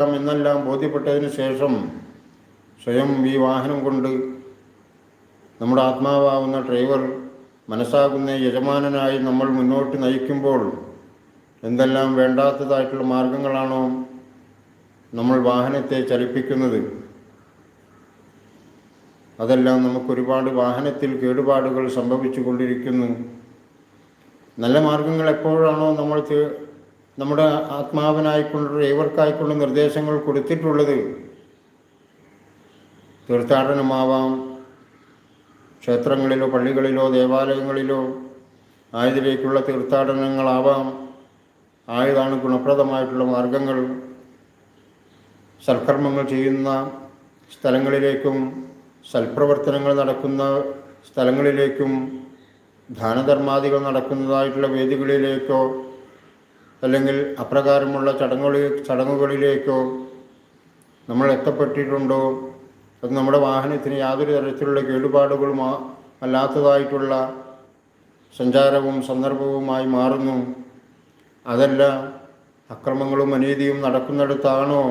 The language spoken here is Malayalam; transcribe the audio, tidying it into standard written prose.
എന്നെല്ലാം ബോധ്യപ്പെട്ടതിന് ശേഷം സ്വയം ഈ വാഹനം കൊണ്ട് നമ്മുടെ ആത്മാവാകുന്ന ഡ്രൈവർ മനസ്സാകുന്ന യജമാനനായി നമ്മൾ മുന്നോട്ട് നയിക്കുമ്പോൾ എന്തെല്ലാം വേണ്ടാത്തതായിട്ടുള്ള മാർഗങ്ങളാണോ നമ്മൾ വാഹനത്തെ ചലിപ്പിക്കുന്നത്, അതെല്ലാം നമുക്കൊരുപാട് വാഹനത്തിൽ കേടുപാടുകൾ സംഭവിച്ചു കൊണ്ടിരിക്കുന്നു. നല്ല മാർഗങ്ങൾ എപ്പോഴാണോ നമ്മൾ നമ്മുടെ ആത്മാവിനായിക്കൊണ്ട് ഡ്രൈവർക്കായിക്കൊണ്ട് നിർദ്ദേശങ്ങൾ കൊടുത്തിട്ടുള്ളത്, തീർത്ഥാടനമാവാം, ക്ഷേത്രങ്ങളിലോ പള്ളികളിലോ ദേവാലയങ്ങളിലോ ആയതിലേക്കുള്ള തീർത്ഥാടനങ്ങളാവാം, ആയതാണ് ഗുണപ്രദമായിട്ടുള്ള മാർഗങ്ങൾ. സൽക്കർമ്മങ്ങൾ ചെയ്യുന്ന സ്ഥലങ്ങളിലേക്കും സൽപ്രവർത്തനങ്ങൾ നടക്കുന്ന സ്ഥലങ്ങളിലേക്കും ദാനധർമാദികൾ നടക്കുന്നതായിട്ടുള്ള വേദികളിലേക്കോ അല്ലെങ്കിൽ അപ്രകാരമുള്ള ചടങ്ങുകളിലേക്കോ നമ്മൾ എത്തപ്പെട്ടിട്ടുണ്ടോ, അത് നമ്മുടെ വാഹനത്തിന് യാതൊരു തരത്തിലുള്ള കേടുപാടുകളും അല്ലാത്തതായിട്ടുള്ള സഞ്ചാരവും സന്ദർഭവുമായി മാറുന്നു. അതല്ല അക്രമങ്ങളും അനീതിയും നടക്കുന്നിടത്താണോ